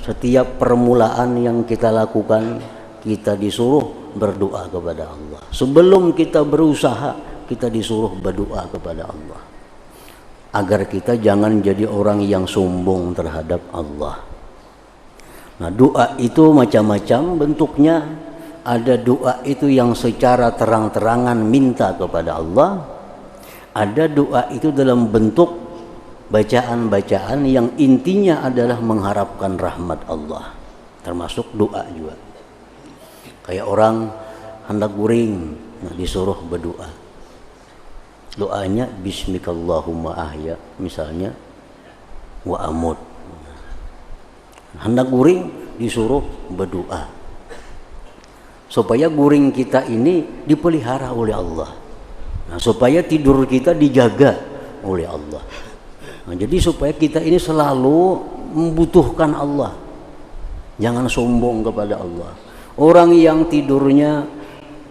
setiap permulaan yang kita lakukan, kita disuruh berdoa kepada Allah. Sebelum kita berusaha, kita disuruh berdoa kepada Allah, agar kita jangan jadi orang yang sombong terhadap Allah. Nah, doa itu macam-macam bentuknya. Ada doa itu yang secara terang-terangan minta kepada Allah. Ada doa itu dalam bentuk bacaan-bacaan yang intinya adalah mengharapkan rahmat Allah. Termasuk doa juga. Kayak orang hendak guring, nah disuruh berdoa. Doanya bismikallahumma ahya misalnya wa amut. Hendak guring disuruh berdoa supaya guring kita ini dipelihara oleh Allah. Nah, supaya tidur kita dijaga oleh Allah. Nah, jadi supaya kita ini selalu membutuhkan Allah. Jangan sombong kepada Allah. Orang yang tidurnya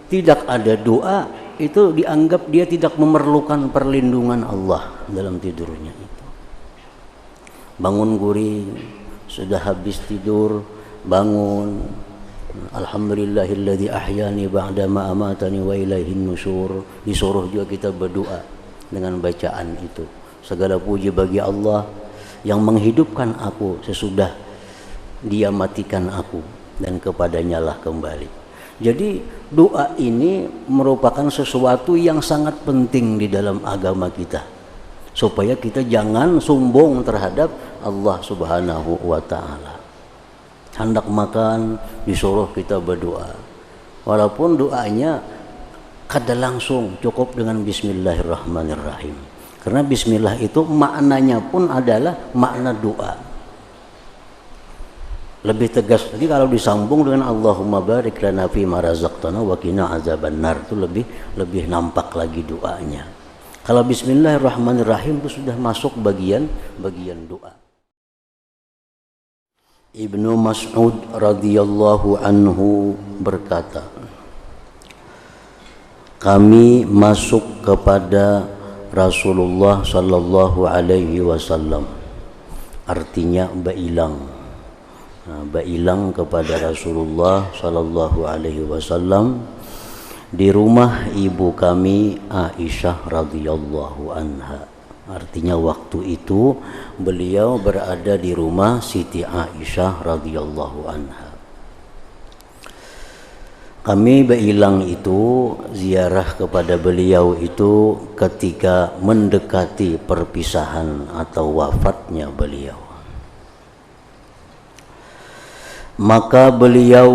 tidak ada doa, itu dianggap dia tidak memerlukan perlindungan Allah dalam tidurnya itu. Bangun guring, sudah habis tidur, bangun. Alhamdulillahilladzi ahyani ba'da ma amatani wa ilaihin nusyur. Disuruh juga kita berdoa dengan bacaan itu. Segala puji bagi Allah yang menghidupkan aku sesudah Dia matikan aku, dan kepadanya lah kembali. Jadi doa ini merupakan sesuatu yang sangat penting di dalam agama kita, supaya kita jangan sombong terhadap Allah Subhanahu wa ta'ala. Hendak makan disuruh kita berdoa, walaupun doanya kada langsung, cukup dengan bismillahirrahmanirrahim. Karena bismillah itu maknanya pun adalah makna doa. Lebih tegas lagi kalau disambung dengan Allahumma barik lana fi ma razaqtana wa qina azabannar, itu lebih nampak lagi doanya. Kalau bismillahirrahmanirrahim itu sudah masuk bagian doa. Ibnu Mas'ud radhiyallahu anhu berkata, kami masuk kepada Rasulullah sallallahu alaihi wasallam, artinya bailang kepada Rasulullah sallallahu alaihi wasallam di rumah ibu kami Aisyah radhiyallahu anha. Artinya waktu itu beliau berada di rumah Siti Aisyah radhiyallahu anha. Kami bailang itu ziarah kepada beliau itu ketika mendekati perpisahan atau wafatnya beliau. Maka beliau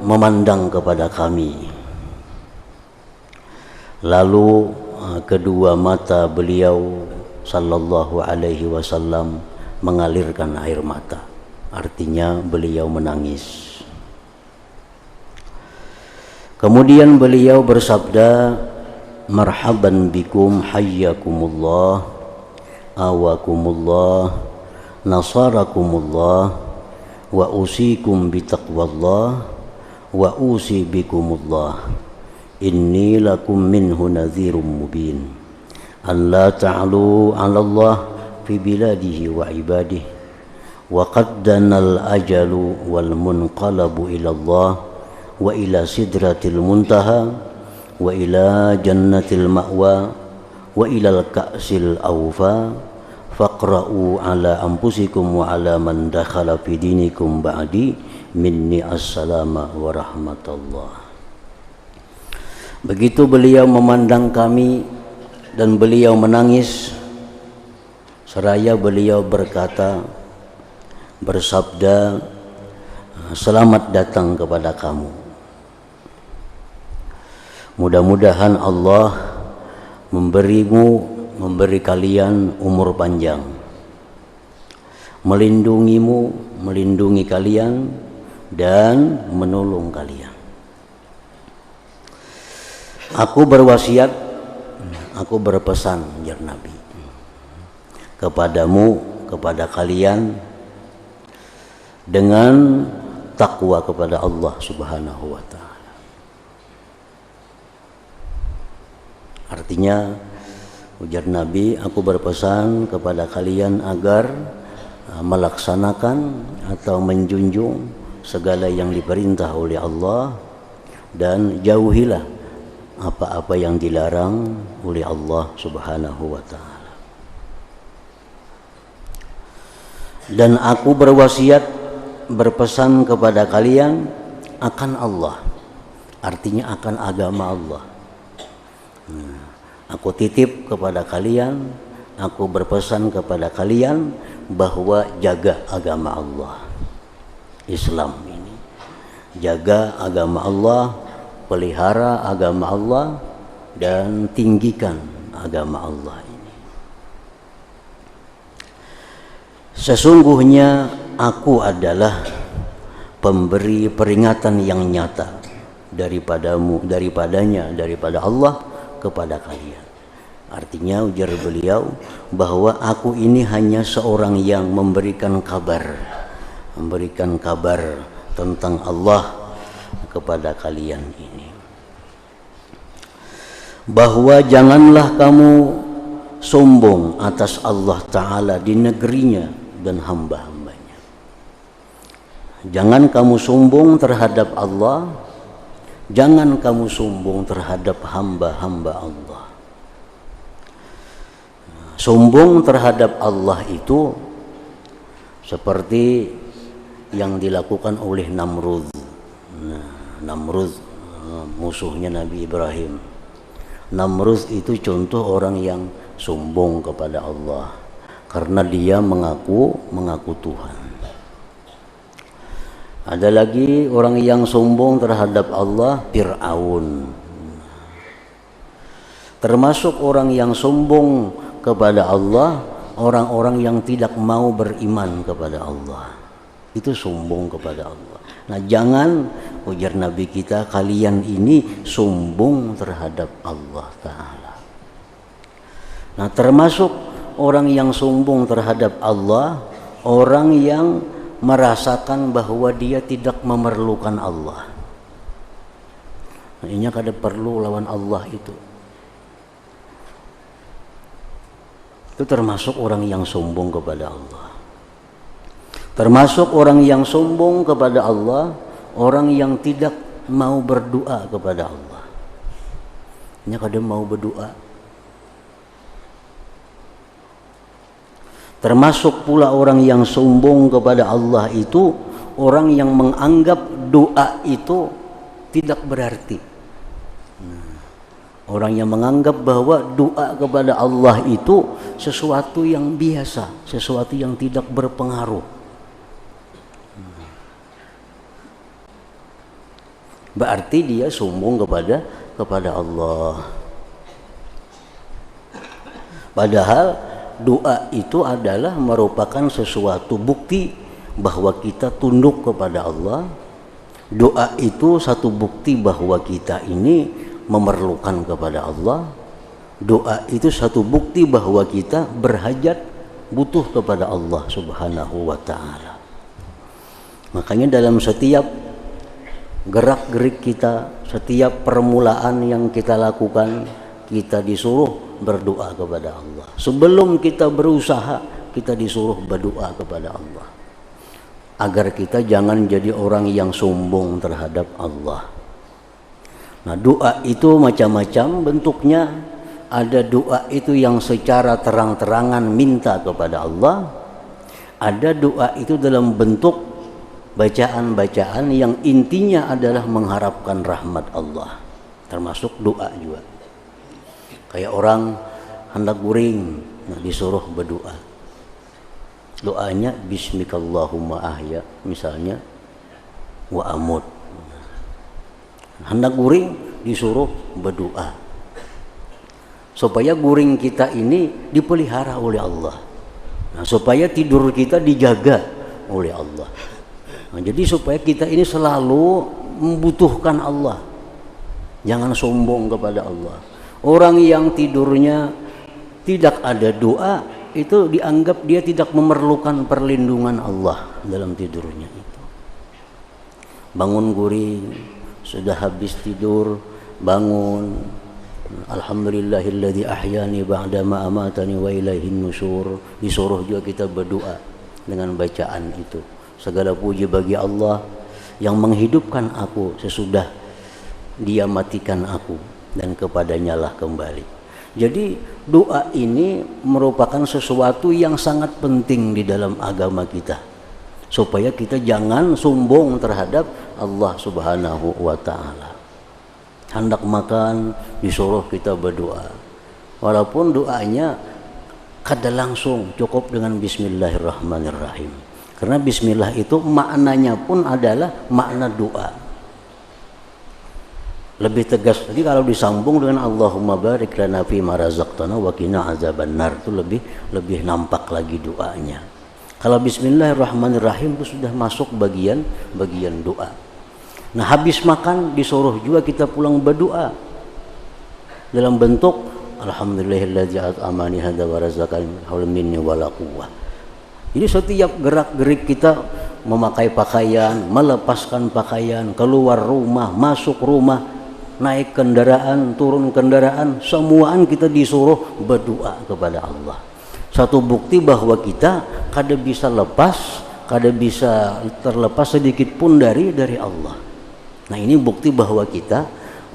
memandang kepada kami. Lalu kedua mata beliau sallallahu alaihi wasallam mengalirkan air mata. Artinya beliau menangis. Kemudian beliau bersabda, marhaban bikum hayyakumullah awakumullah nasarakumullah wa usikum bitaqwallah wa usi bikumullah inni lakum minhu nadhirum mubin an la ta'lu 'ala Allah fi biladihi wa ibadihi wa qaddana al-ajalu wal munqalabu ila Allah wa ila sidratil muntaha wa ila jannatil ma'wa wa ila al-ka'sil awfa faqra'u 'ala anfusikum wa 'ala man dakhala fi dinikum ba'di minni assalamu wa rahmatullah. Begitu beliau memandang kami dan beliau menangis, seraya beliau bersabda, selamat datang kepada kamu. Mudah-mudahan Allah memberi kalian umur panjang, melindungi kalian dan menolong kalian. Aku berwasiat, aku berpesan, ya Nabi, kepadamu, kepada kalian, dengan takwa kepada Allah Subhanahu wa ta'ala. Artinya, ujar Nabi, aku berpesan kepada kalian agar melaksanakan atau menjunjung segala yang diperintah oleh Allah, dan jauhilah apa-apa yang dilarang oleh Allah Subhanahu wa taala. Dan aku berwasiat, berpesan kepada kalian akan Allah, artinya akan agama Allah. Aku titip kepada kalian, aku berpesan kepada kalian bahwa jaga agama Allah, Islam ini. Jaga agama Allah, pelihara agama Allah, dan tinggikan agama Allah ini. Sesungguhnya aku adalah pemberi peringatan yang nyata daripada Allah kepada kalian. Artinya, ujar beliau, bahwa aku ini hanya seorang yang memberikan kabar tentang Allah kepada kalian ini. Bahwa janganlah kamu sombong atas Allah Ta'ala di negerinya dan hamba-hambanya. Jangan kamu sombong terhadap Allah, jangan kamu sombong terhadap hamba-hamba Allah. Sombong terhadap Allah itu seperti yang dilakukan oleh Namrud. Namrud musuhnya Nabi Ibrahim. Namrud itu contoh orang yang sombong kepada Allah karena dia mengaku Tuhan. Ada lagi orang yang sombong terhadap Allah, Fir'aun. Termasuk orang yang sombong kepada Allah, orang-orang yang tidak mau beriman kepada Allah, itu sombong kepada Allah. Nah, jangan, ujar Nabi kita, kalian ini sombong terhadap Allah Ta'ala. Nah, termasuk orang yang sombong terhadap Allah, orang yang merasakan bahwa dia tidak memerlukan Allah. Nah, ini kada perlu lawan Allah itu. Itu termasuk orang yang sombong kepada Allah. Termasuk orang yang sombong kepada Allah, orang yang tidak mau berdoa kepada Allah. Nya kada mau berdoa. Termasuk pula orang yang sombong kepada Allah itu orang yang menganggap doa itu tidak berarti. Orang yang menganggap bahwa doa kepada Allah itu sesuatu yang biasa, sesuatu yang tidak berpengaruh. Berarti dia sombong kepada Allah. Padahal doa itu adalah merupakan sesuatu bukti bahwa kita tunduk kepada Allah. Doa itu satu bukti bahwa kita ini memerlukan kepada Allah. Doa itu satu bukti bahwa kita berhajat, butuh kepada Allah Subhanahu wa ta'ala. Makanya dalam setiap gerak-gerik kita, setiap permulaan yang kita lakukan, kita disuruh berdoa kepada Allah. Sebelum kita berusaha, kita disuruh berdoa kepada Allah, agar kita jangan jadi orang yang sombong terhadap Allah. Nah, doa itu macam-macam bentuknya. Ada doa itu yang secara terang-terangan minta kepada Allah. Ada doa itu dalam bentuk bacaan-bacaan yang intinya adalah mengharapkan rahmat Allah. Termasuk doa juga. Kayak orang hendak guring, disuruh berdoa. Doanya bismikallahumma ahya, misalnya, wa amut. Hendak guring disuruh berdoa supaya guring kita ini dipelihara oleh Allah. Nah, supaya tidur kita dijaga oleh Allah. Nah, jadi supaya kita ini selalu membutuhkan Allah, jangan sombong kepada Allah. Orang yang tidurnya tidak ada doa itu dianggap dia tidak memerlukan perlindungan Allah dalam tidurnya itu. Bangun guring, sudah habis tidur, bangun, alhamdulillahilladzi ahyani ba'da ma amatani wa ilaihin nusyur. Disuruh juga kita berdoa, dengan bacaan itu. Segala puji bagi Allah yang menghidupkan aku sesudah Dia matikan aku, dan kepadanya lah kembali. Jadi doa ini merupakan sesuatu yang sangat penting di dalam agama kita, supaya kita jangan sombong terhadap Allah Subhanahu wa Ta'ala. Hendak makan disuruh kita berdoa, walaupun doanya kada langsung, cukup dengan Bismillahirrahmanirrahim, karena Bismillah itu maknanya pun adalah makna doa. Lebih tegas lagi kalau disambung dengan Allahumma barik lana fi ma razaqtana wa qina azabannar, itu lebih nampak lagi doanya. Kalau Bismillahirrahmanirrahim itu sudah masuk bagian doa. Nah, habis makan disuruh juga kita pulang berdoa dalam bentuk alhamdulillahilladzi at'amani hadza wa razaqani haula minni wala quwwah. Jadi setiap gerak-gerik kita, memakai pakaian, melepaskan pakaian, keluar rumah, masuk rumah, naik kendaraan, turun kendaraan, semuaan kita disuruh berdoa kepada Allah. Satu bukti bahwa kita kada bisa lepas, kada bisa terlepas sedikit pun dari Allah. Nah, ini bukti bahwa kita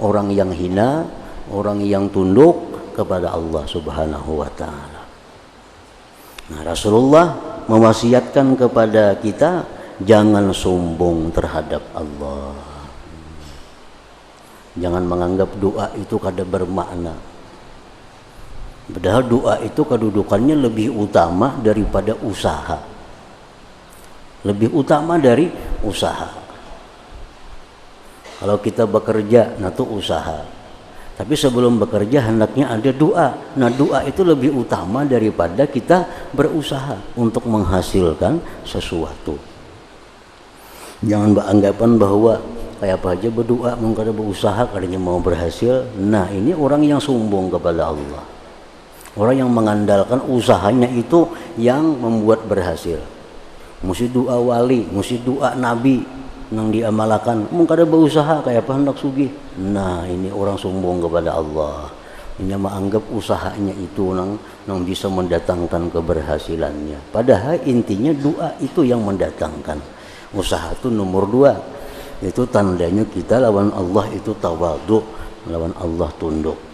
orang yang hina, orang yang tunduk kepada Allah Subhanahu wa Ta'ala. Nah, Rasulullah mewasiatkan kepada kita jangan sombong terhadap Allah. Jangan menganggap doa itu kada bermakna. Padahal doa itu kedudukannya lebih utama daripada usaha. Lebih utama dari usaha. Kalau kita bekerja, nah itu usaha. Tapi sebelum bekerja hendaknya ada doa. Nah, doa itu lebih utama daripada kita berusaha untuk menghasilkan sesuatu. Jangan beranggapan bahwa kayak apa aja berdoa, mau kada berusaha, kadanya mau berhasil. Nah, ini orang yang sombong kepada Allah. Orang yang mengandalkan usahanya itu yang membuat berhasil. Mesti doa wali, mesti doa nabi nang diamalkan. Mau kada berusaha kayak apa hendak sugih. Nah, ini orang sombong kepada Allah. Ini menganggap usahanya itu nang bisa mendatangkan keberhasilannya. Padahal intinya doa itu yang mendatangkan. Usaha itu nomor 2. Itu tandanya kita lawan Allah itu tawadhu, lawan Allah tunduk.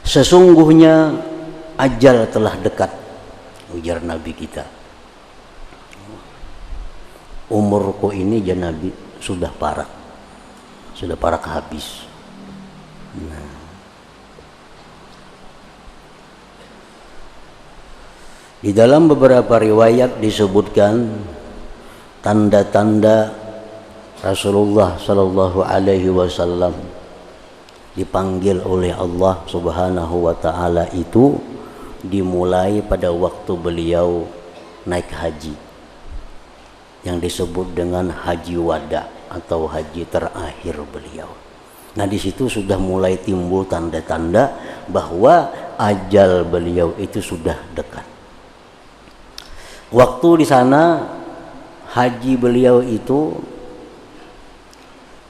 Sesungguhnya ajal telah dekat, ujar Nabi kita. Umurku ini ya Nabi sudah parak habis. Nah, di dalam beberapa riwayat disebutkan tanda-tanda Rasulullah Sallallahu Alaihi Wasallam dipanggil oleh Allah Subhanahu wa Ta'ala itu dimulai pada waktu beliau naik haji, yang disebut dengan haji wada atau haji terakhir beliau. Nah, di situ sudah mulai timbul tanda-tanda bahwa ajal beliau itu sudah dekat. Waktu di sana haji beliau itu,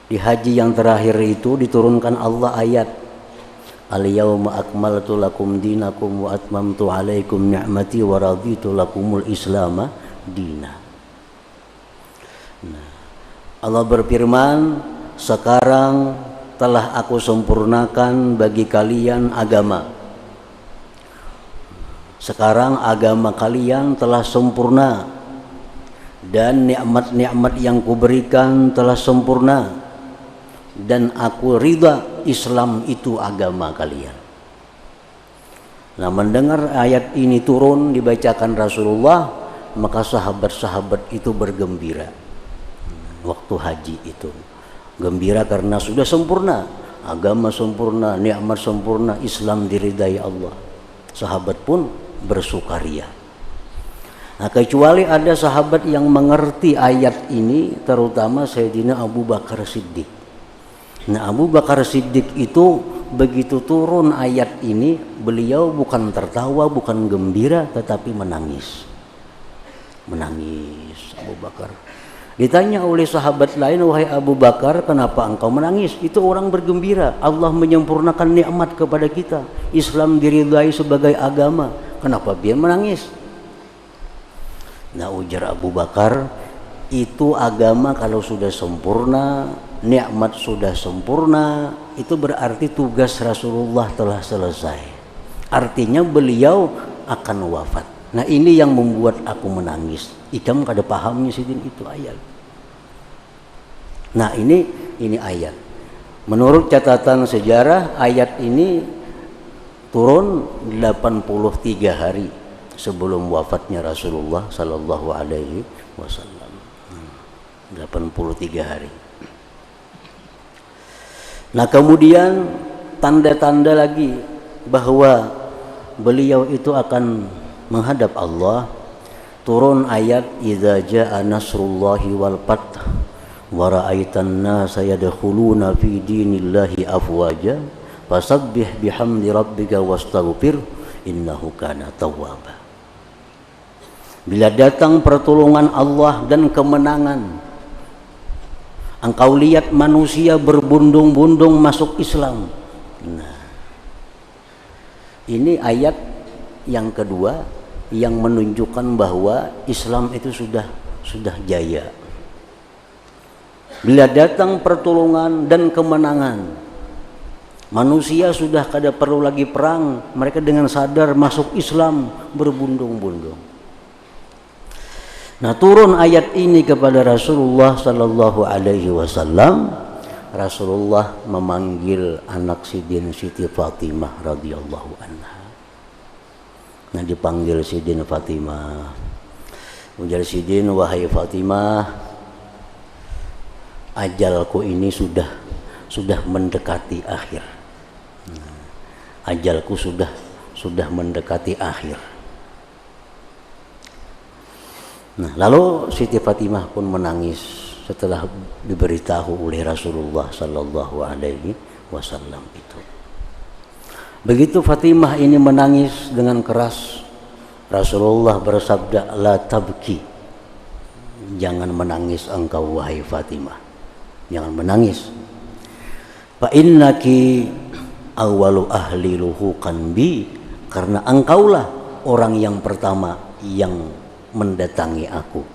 di haji yang terakhir itu diturunkan Allah ayat al-yawma akmaltu lakum dinakum wa atmamtu alaikum ni'mati wa raditu lakumul islama dina. Nah, Allah berfirman, sekarang telah aku sempurnakan bagi kalian agama. Sekarang agama kalian telah sempurna dan nikmat-nikmat yang kuberikan telah sempurna. Dan aku ridha Islam itu agama kalian. Nah, mendengar ayat ini turun dibacakan Rasulullah, maka sahabat-sahabat itu bergembira. Waktu haji itu gembira karena sudah sempurna, agama sempurna, nikmat sempurna, Islam diridai Allah. Sahabat pun bersukaria. Nah, kecuali ada sahabat yang mengerti ayat ini, terutama Sayyidina Abu Bakar Siddiq. Nah, Abu Bakar Siddiq itu begitu turun ayat ini, beliau bukan tertawa, bukan gembira, tetapi menangis. Menangis Abu Bakar. Ditanya oleh sahabat lain, wahai Abu Bakar, kenapa engkau menangis? Itu orang bergembira, Allah menyempurnakan nikmat kepada kita, Islam diridai sebagai agama, kenapa dia menangis? Nah, ujar Abu Bakar, itu agama kalau sudah sempurna, nikmat sudah sempurna, itu berarti tugas Rasulullah telah selesai, artinya beliau akan wafat. Nah, ini yang membuat aku menangis. Ikam kada pahamnya sidin itu ayat. Nah, ini ayat. Menurut catatan sejarah, ayat ini turun 83 hari sebelum wafatnya Rasulullah sallallahu alaihi wasallam. 83 hari. Nah, kemudian tanda-tanda lagi bahwa beliau itu akan menghadap Allah, turun ayat idza jaa nasrullahi wal fath wa ra'aitan nasa yadkhuluna fi dinillahi afwaja fasabbih bihamdi rabbika wastaghfir innahu kana tawwaba. Bila datang pertolongan Allah dan kemenangan, engkau lihat manusia berbondong-bondong masuk Islam. Nah, ini ayat yang kedua yang menunjukkan bahwa Islam itu sudah jaya. Bila datang pertolongan dan kemenangan, manusia sudah kada perlu lagi perang, mereka dengan sadar masuk Islam berbondong-bondong. Nah, turun ayat ini kepada Rasulullah sallallahu alaihi wasallam. Rasulullah memanggil anak Sidin Siti Fatimah radhiyallahu anha. Nah, dipanggil Sidin Fatimah. Ujar Sidin, wahai Fatimah, ajalku ini sudah mendekati akhir. Ajalku sudah mendekati akhir. Nah, lalu Siti Fatimah pun menangis setelah diberitahu oleh Rasulullah sallallahu alaihi wasallam itu. Begitu Fatimah ini menangis dengan keras, Rasulullah bersabda, la tabki, jangan menangis engkau wahai Fatimah, jangan menangis. Fa innaki awwalu ahli luhuqan bi, karena engkaulah orang yang pertama yang mendatangi aku.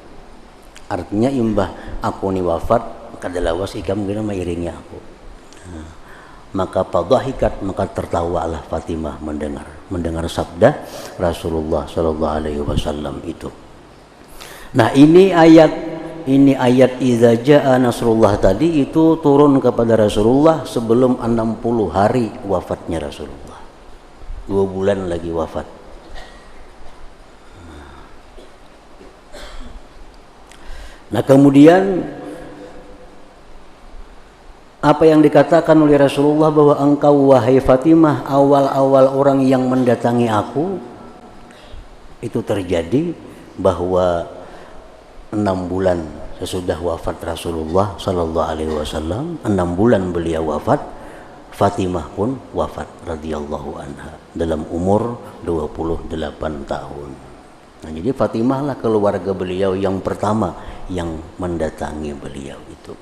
Artinya imbah aku ni wafat, kadalawas ikam kena mengiringi aku. Maka fadhahikat, maka tertawalah Fatimah mendengar sabda Rasulullah sallallahu alaihi wasallam itu. Nah, ini ayat idza jaa nasrullah tadi itu turun kepada Rasulullah sebelum 60 hari wafatnya Rasulullah. 2 bulan lagi wafat. Nah, kemudian apa yang dikatakan oleh Rasulullah bahwa engkau wahai Fatimah awal-awal orang yang mendatangi aku, itu terjadi bahwa 6 bulan sesudah wafat Rasulullah sallallahu alaihi wasallam, 6 bulan beliau wafat, Fatimah pun wafat radhiyallahu anha dalam umur 28 tahun. Nah, jadi Fatimah lah keluarga beliau yang pertama yang mendatangi beliau itu.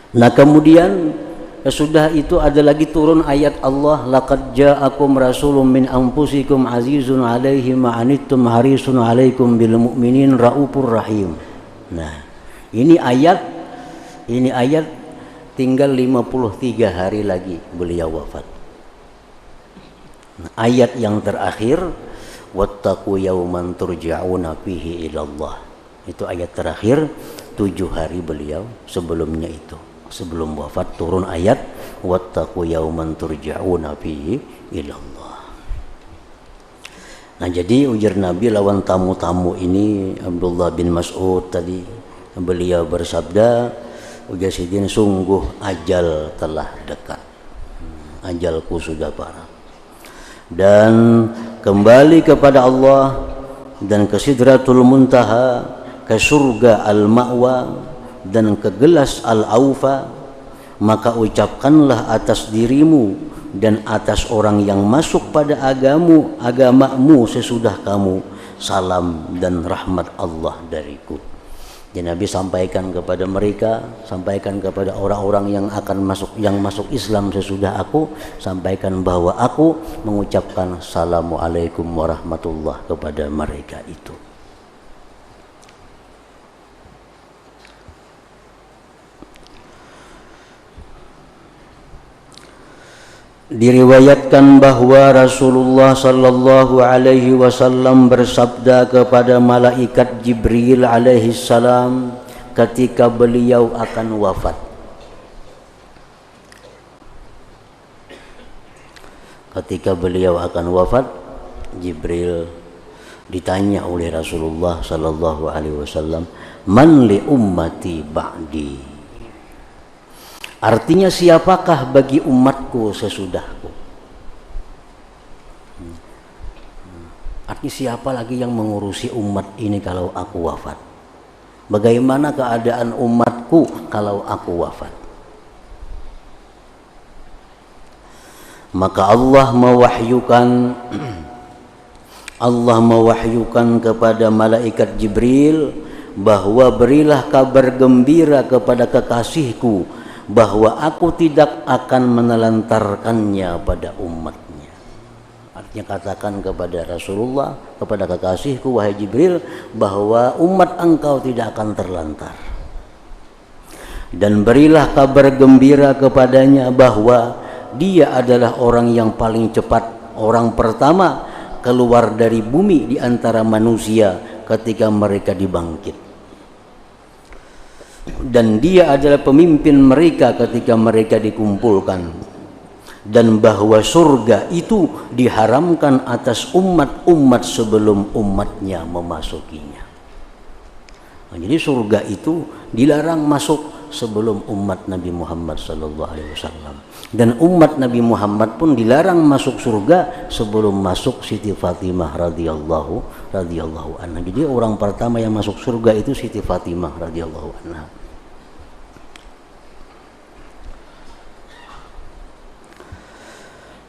Nah, kemudian sudah itu ada lagi turun ayat Allah, laqad ja'akum rasulun min anfusikum azizun 'alaihi ma 'anittum harisun 'alaikum bil mu'minin raufur rahim. Nah, ini ayat tinggal 53 hari lagi beliau wafat. Nah, ayat yang terakhir, wattaqu yauman turja'una fihi ilallah. Itu ayat terakhir 7 hari beliau sebelumnya itu. Sebelum wafat turun ayat wattaqu yauman turja'una fihi ilallah. Nah, jadi ujar Nabi lawan tamu-tamu ini, Abdullah bin Mas'ud tadi, beliau bersabda, ujar Sidin, sungguh ajal telah dekat. Ajalku sudah parah. Dan kembali kepada Allah dan ke Sidratul Muntaha, ke surga al-ma'wa dan ke gelas al-aufa, maka ucapkanlah atas dirimu dan atas orang yang masuk pada agamamu sesudah kamu, salam dan rahmat Allah dariku. Jadi Nabi sampaikan kepada mereka, sampaikan kepada orang-orang yang akan masuk Islam sesudah aku, sampaikan bahwa aku mengucapkan Assalamualaikum warahmatullah kepada mereka itu. Diriwayatkan bahwa Rasulullah sallallahu alaihi wasallam bersabda kepada malaikat Jibril alaihi salam ketika beliau akan wafat. Ketika beliau akan wafat, Jibril ditanya oleh Rasulullah sallallahu alaihi wasallam, "Man li ummati ba'di?" Artinya siapakah bagi umatku sesudahku? Artinya siapa lagi yang mengurusi umat ini kalau aku wafat? Bagaimana keadaan umatku kalau aku wafat? Maka Allah mewahyukan kepada malaikat Jibril bahwa berilah kabar gembira kepada kekasihku bahwa aku tidak akan menelantarkannya pada umatnya. Artinya katakan kepada Rasulullah, kepada kekasihku wahai Jibril, bahwa umat engkau tidak akan terlantar. Dan berilah kabar gembira kepadanya bahwa dia adalah orang yang paling cepat, orang pertama keluar dari bumi di antara manusia ketika mereka dibangkit. Dan dia adalah pemimpin mereka ketika mereka dikumpulkan, dan bahwa surga itu diharamkan atas umat-umat sebelum umatnya memasukinya. Jadi surga itu dilarang masuk sebelum umat Nabi Muhammad SAW, dan umat Nabi Muhammad pun dilarang masuk surga sebelum masuk Siti Fatimah radhiyallahu anha. Jadi orang pertama yang masuk surga itu Siti Fatimah radhiyallahu anha.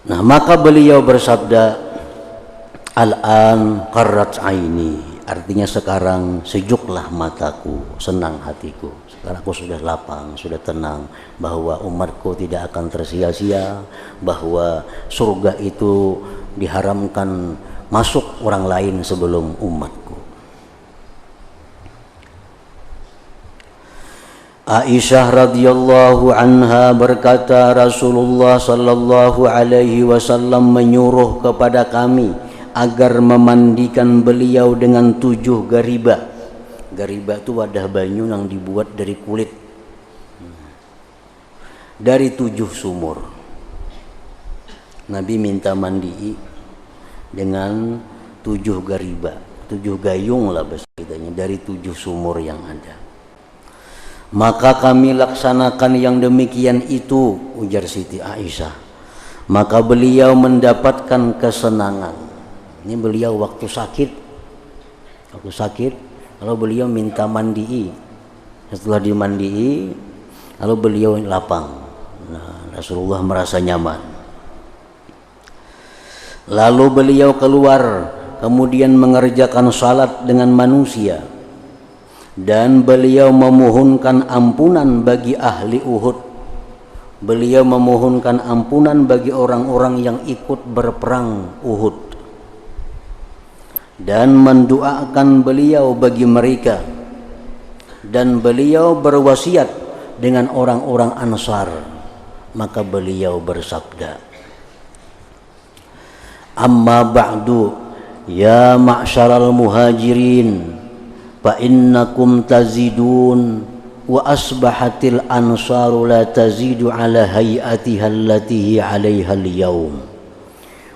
Nah, maka beliau bersabda, "Al-an qarrat aini." Artinya sekarang sejuklah mataku, senang hatiku. Sekarang aku sudah lapang, sudah tenang bahwa umatku tidak akan tersia-sia, bahwa surga itu diharamkan masuk orang lain sebelum umatku. Aisyah radhiyallahu anha berkata, Rasulullah sallallahu alaihi wasallam menyuruh kepada kami agar memandikan beliau dengan 7 garibah. Garibah itu wadah banyu yang dibuat dari kulit, dari 7 sumur. Nabi minta mandi dengan 7 garibah, 7 gayung lah bahasa kitanya, dari 7 sumur yang ada. Maka kami laksanakan yang demikian itu, ujar Siti Aisyah. Maka beliau mendapatkan kesenangan. Ini beliau waktu sakit, kalau beliau minta mandi, setelah dimandi, lalu beliau lapang. Nah, Rasulullah merasa nyaman. Lalu beliau keluar, kemudian mengerjakan salat dengan manusia. Dan beliau memohonkan ampunan bagi ahli Uhud. Beliau memohonkan ampunan bagi orang-orang yang ikut berperang Uhud. Dan mendoakan beliau bagi mereka. Dan beliau berwasiat dengan orang-orang Ansar. Maka beliau bersabda, "Amma ba'du ya ma'syaral muhajirin, fa innakum tazidun wa asbahatil ansaru la tazidu ala hayatiha allati hi 'alaiha al-yawm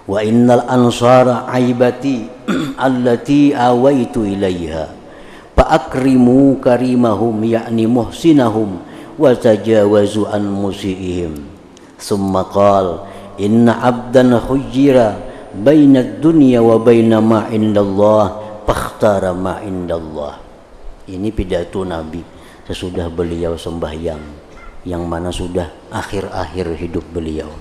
wa innal ansara aibati allati awaitu ilaiha fa akrimu karimahum ya'ni muhsinahum wa tajawazu an musiihim." Summa qala, "Inna 'abdan khujira baina ad-dunya wa baina ma indallah fakhtara ma indallah." Ini pidato Nabi sesudah beliau sembahyang, yang mana sudah akhir-akhir hidup beliau.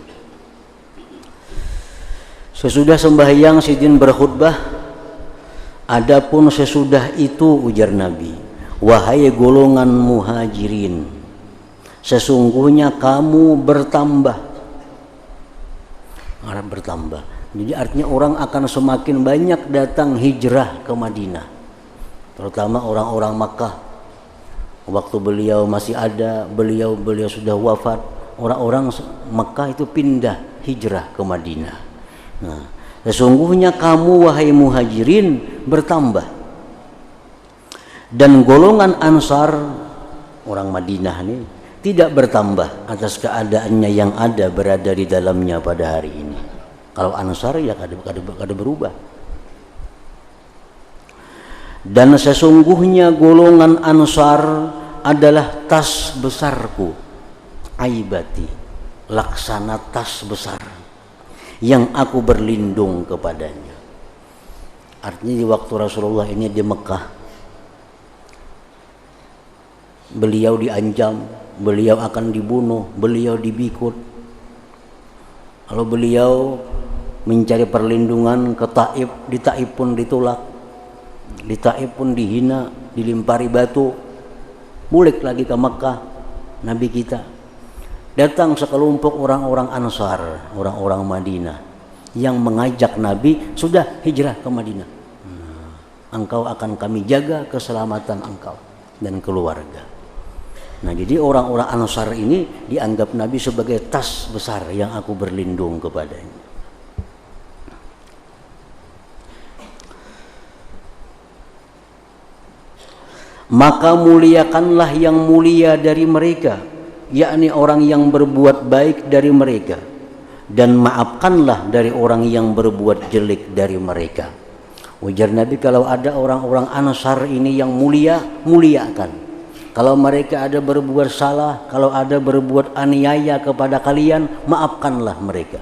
Sesudah sembahyang Sidin berkhutbah, adapun sesudah itu, ujar Nabi, wahai golongan muhajirin, sesungguhnya kamu bertambah. Jadi artinya orang akan semakin banyak datang hijrah ke Madinah, terutama orang-orang Makkah. Waktu beliau masih ada, beliau sudah wafat, orang-orang Makkah itu pindah hijrah ke Madinah. Nah, sesungguhnya kamu wahai muhajirin bertambah, dan golongan Ansar orang Madinah ini tidak bertambah atas keadaannya yang ada berada di dalamnya pada hari ini. Kalau Ansar ya kada berubah. Dan sesungguhnya golongan Ansar adalah tas besarku, aibati, laksana tas besar yang aku berlindung kepadanya. Artinya di waktu Rasulullah ini di Mekah, beliau diancam, beliau akan dibunuh, beliau dibikut. Kalau beliau mencari perlindungan ke Taif, di Taif pun ditolak, di Taif pun dihina, dilimpari batu. Balik lagi ke Mekah, Nabi kita datang sekelompok orang-orang Ansar, orang-orang Madinah yang mengajak Nabi, sudah hijrah ke Madinah, engkau akan kami jaga keselamatan engkau dan keluarga. Nah, jadi orang-orang Ansar ini dianggap Nabi sebagai tas besar yang aku berlindung kepadanya. Maka muliakanlah yang mulia dari mereka, yakni orang yang berbuat baik dari mereka, dan maafkanlah dari orang yang berbuat jelek dari mereka. Ujar Nabi, kalau ada orang-orang Ansar ini yang mulia, muliakan. Kalau mereka ada berbuat salah, kalau ada berbuat aniaya kepada kalian, maafkanlah mereka.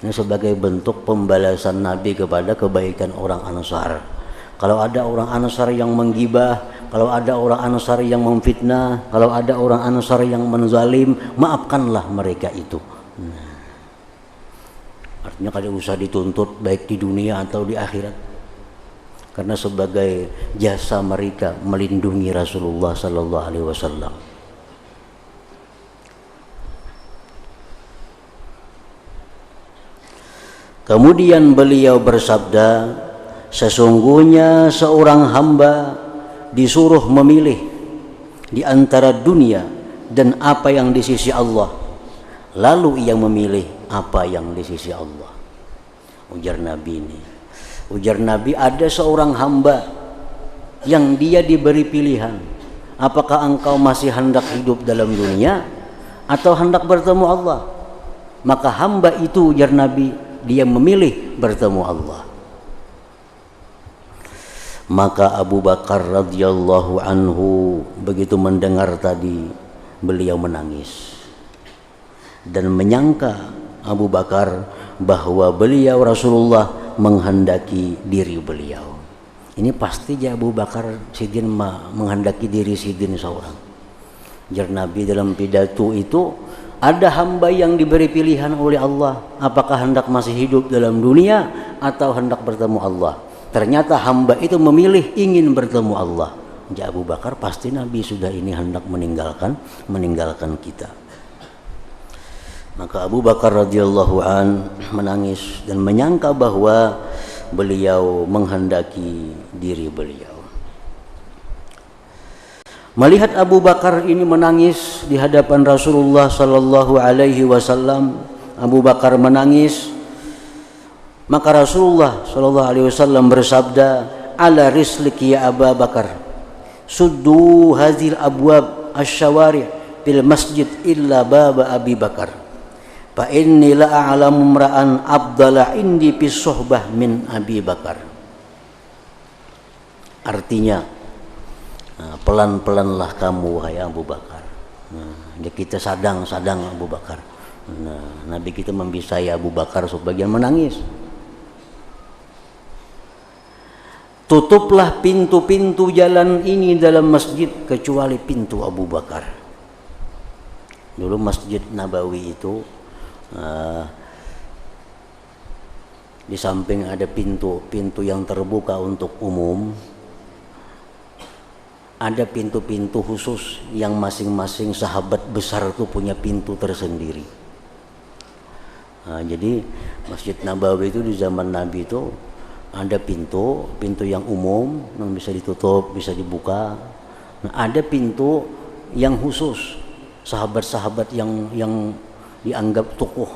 Ini sebagai bentuk pembalasan Nabi kepada kebaikan orang Ansar. Kalau ada orang Ansar yang menggibah, kalau ada orang Ansar yang memfitnah, kalau ada orang Ansar yang menzalim, maafkanlah mereka itu. Artinya kada usah dituntut baik di dunia atau di akhirat. Karena sebagai jasa mereka melindungi Rasulullah sallallahu alaihi wasallam. Kemudian beliau bersabda, sesungguhnya seorang hamba disuruh memilih di antara dunia dan apa yang di sisi Allah, lalu ia memilih apa yang di sisi Allah. Ujar Nabi ini, ujar Nabi, ada seorang hamba yang dia diberi pilihan, apakah engkau masih hendak hidup dalam dunia atau hendak bertemu Allah? Maka hamba itu, ujar Nabi, dia memilih bertemu Allah. Maka Abu Bakar radhiyallahu anhu begitu mendengar tadi, beliau menangis dan menyangka Abu Bakar bahwa beliau Rasulullah menghendaki diri beliau. Ini pasti ya Abu Bakar Sidin menghendaki diri Sidin seorang. Jar Nabi dalam pidato itu, ada hamba yang diberi pilihan oleh Allah, apakah hendak masih hidup dalam dunia atau hendak bertemu Allah. Ternyata hamba itu memilih ingin bertemu Allah. Ya Abu Bakar, pasti Nabi sudah ini hendak meninggalkan kita. Maka Abu Bakar radhiyallahu an menangis dan menyangka bahwa beliau menghendaki diri beliau. Melihat Abu Bakar ini menangis di hadapan Rasulullah sallallahu alaihi wasallam, Abu Bakar menangis. Maka Rasulullah sallallahu alaihi wasallam bersabda, "Ala rislik ya Abu Bakar, suddu hazil abwab asy-syawari' fil masjid illa baba Abi Bakar. Fa inni la a'lamu imra'an afdala indi fi suhbah min Abi Bakar." Artinya, pelan-pelanlah kamu wahai Abu Bakar. Kita sadang Abu Bakar. Nabi kita membisai Abu Bakar sebagian menangis. Tutuplah pintu-pintu jalan ini dalam masjid kecuali pintu Abu Bakar. Dulu Masjid Nabawi itu di samping ada pintu yang terbuka untuk umum, ada pintu-pintu khusus yang masing-masing sahabat besar itu punya pintu tersendiri. Nah, jadi Masjid Nabawi itu di zaman Nabi itu ada pintu yang umum yang bisa ditutup, bisa dibuka. Nah, ada pintu yang khusus sahabat-sahabat yang dianggap tokoh.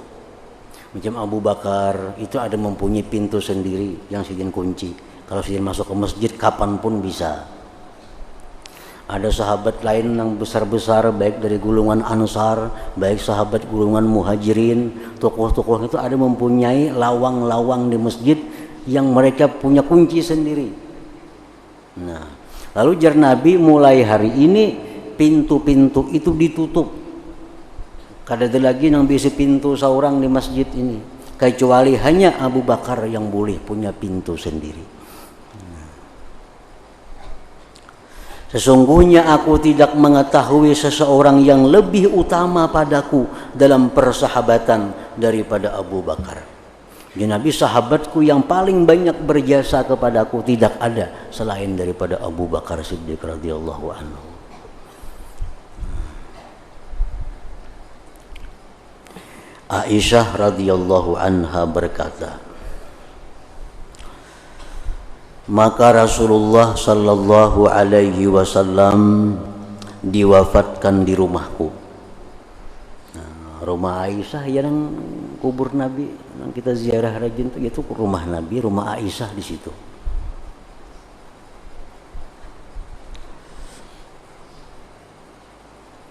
Macam Abu Bakar itu ada mempunyai pintu sendiri yang sidin kunci. Kalau sidin masuk ke masjid kapanpun bisa. Ada sahabat lain yang besar-besar, baik dari golongan Ansar, baik sahabat golongan Muhajirin, tokoh-tokoh itu ada mempunyai lawang-lawang di masjid yang mereka punya kunci sendiri. Nah, lalu jar Nabi mulai hari ini pintu-pintu itu ditutup. Kada ada lagi yang bisa pintu seorang di masjid ini, kecuali hanya Abu Bakar yang boleh punya pintu sendiri. Sesungguhnya aku tidak mengetahui seseorang yang lebih utama padaku dalam persahabatan daripada Abu Bakar. Jadi Nabi, sahabatku yang paling banyak berjasa kepadaku tidak ada selain daripada Abu Bakar Siddiq radhiyallahu anhu. Aisyah radhiyallahu anha berkata, maka Rasulullah sallallahu alaihi wasallam diwafatkan di rumahku. Nah, rumah Aisyah yang kubur Nabi yang kita ziarah rajin itu rumah Nabi, rumah Aisyah di situ.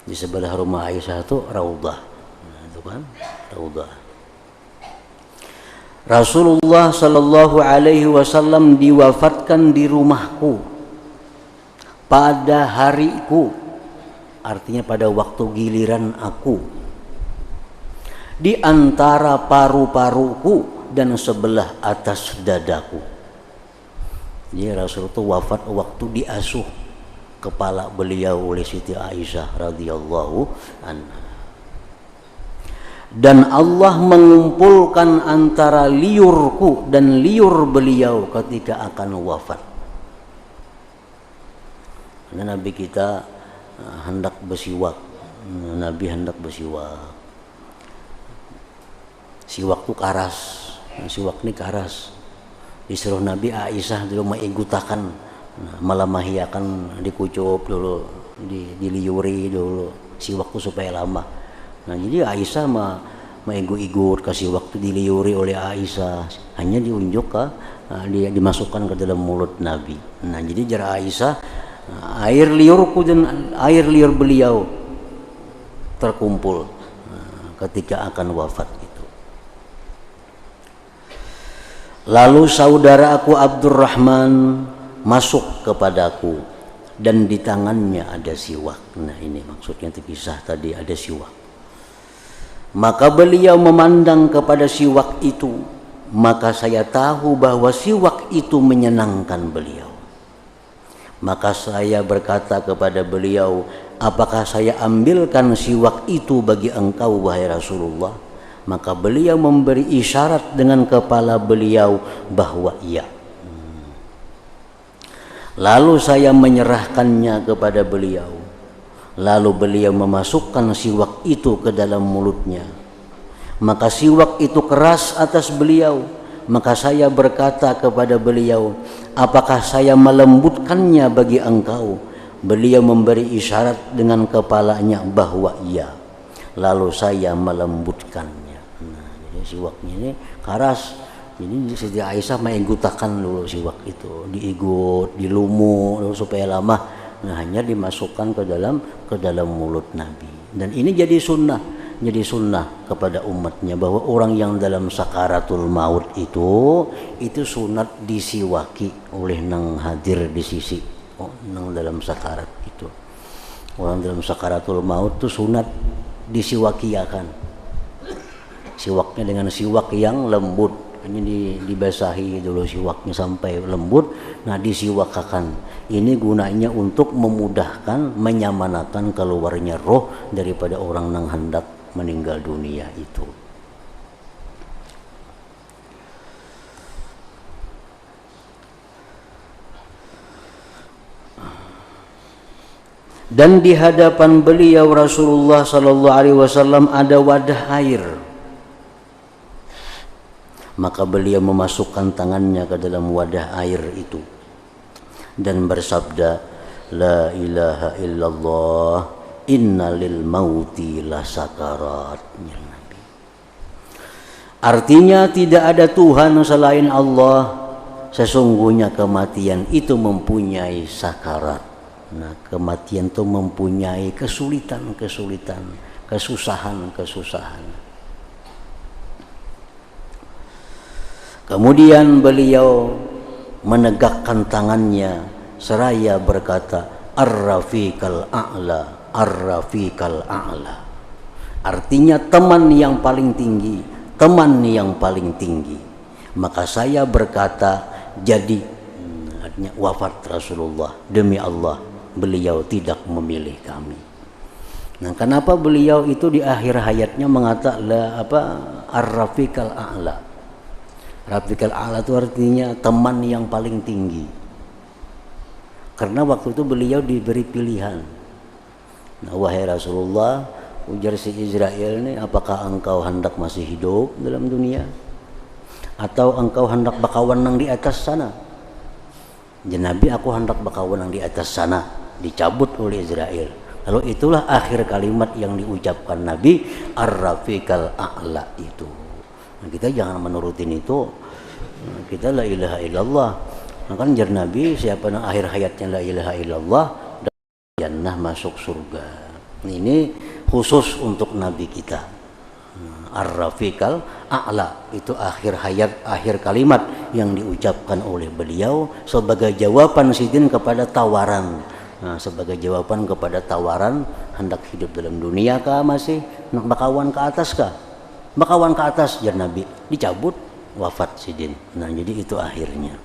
Di sebelah rumah Aisyah itu raudhah. Nah, itu kan raudhah. Rasulullah sallallahu alaihi wasallam diwafatkan di rumahku pada hariku, artinya pada waktu giliran aku, di antara paru-paruku dan sebelah atas dadaku. Jadi Rasul itu wafat waktu diasuh kepala beliau oleh Siti Aisyah radhiyallahu anha. Dan Allah mengumpulkan antara liurku dan liur beliau ketika akan wafat. Karena Nabi kita hendak bersiwak. Nabi hendak bersiwak. Siwak itu karas. Siwak ini karas. Disuruh Nabi Aisyah dulu mengikutakan, malamahiakan dikucup dulu, diliuri dulu siwak itu supaya lama. Nah, jadi Aisyah mengikut kasih waktu diliuri oleh Aisyah, hanya diunjuk ke dia dimasukkan ke dalam mulut Nabi. Nah, jadi jar Aisyah, air liurku dan air liur beliau terkumpul ketika akan wafat itu. Lalu saudaraku Abdurrahman masuk kepadaku dan di tangannya ada siwak. Nah, ini maksudnya terpisah tadi ada siwak. Maka beliau memandang kepada siwak itu, maka saya tahu bahwa siwak itu menyenangkan beliau. Maka saya berkata kepada beliau, apakah saya ambilkan siwak itu bagi engkau wahai Rasulullah? Maka beliau memberi isyarat dengan kepala beliau bahwa iya. Lalu saya menyerahkannya kepada beliau. Lalu beliau memasukkan siwak itu ke dalam mulutnya. Maka siwak itu keras atas beliau. Maka saya berkata kepada beliau, apakah saya melembutkannya bagi engkau? Beliau memberi isyarat dengan kepalanya bahwa iya. Lalu saya melembutkannya. Nah, jadi siwaknya ini keras. Jadi Siti Aisyah mengigutakan dulu siwak itu, diigut, dilumuk supaya lama. Nah, hanya dimasukkan ke dalam mulut Nabi. Dan ini jadi sunnah kepada umatnya bahwa orang yang dalam sakaratul maut itu sunat disiwaki oleh nang hadir di sisi nang dalam sakarat itu. Orang dalam sakaratul maut itu sunat disiwakiakan. Siwaknya dengan siwak yang lembut. Hanya dibasahi dulu siwaknya sampai lembut, nah disiwakakan. Ini gunanya untuk memudahkan, menyamanakan keluarnya roh daripada orang yang hendak meninggal dunia itu. Dan di hadapan beliau Rasulullah sallallahu alaihi wasallam ada wadah air. Maka beliau memasukkan tangannya ke dalam wadah air itu dan bersabda, la ilaha illallah, innalil mauti lasakarat. Artinya tidak ada Tuhan selain Allah, sesungguhnya kematian itu mempunyai sakarat. Nah, kematian itu mempunyai kesulitan-kesulitan, kesusahan-kesusahan. Kemudian beliau menegakkan tangannya seraya berkata, ar-rafiqal a'la, ar-rafiqal a'la. Artinya teman yang paling tinggi, teman yang paling tinggi. Maka saya berkata, jadi artinya wafat Rasulullah, demi Allah beliau tidak memilih kami. Nah, kenapa beliau itu di akhir hayatnya mengatakan ar-rafiqal a'la. Rafiqal a'la itu artinya teman yang paling tinggi. Karena waktu itu beliau diberi pilihan. Nah, wahai Rasulullah, ujar si Israel ini, apakah engkau hendak masih hidup dalam dunia atau engkau hendak bakawenang di atas sana? Ya Nabi, aku hendak bakawenang di atas sana. Dicabut oleh Israel. Lalu itulah akhir kalimat yang diucapkan Nabi, ar-rafiqal a'la itu. Nah, kita jangan menurutin itu. Kita la ilaha illallah. Nah, kan jar Nabi, siapa yang akhir hayatnya la ilaha illallah, jannah, masuk surga. Ini khusus untuk Nabi kita. Ar-rafiqal a'la itu akhir hayat, akhir kalimat yang diucapkan oleh beliau sebagai jawaban sidin kepada tawaran. Nah, sebagai jawaban kepada tawaran, hendak hidup dalam dunia kah masih, nak bakawan ke atas kah? Bakawan ke atas, jar Nabi, dicabut, wafat sidin. Nah, jadi itu akhirnya.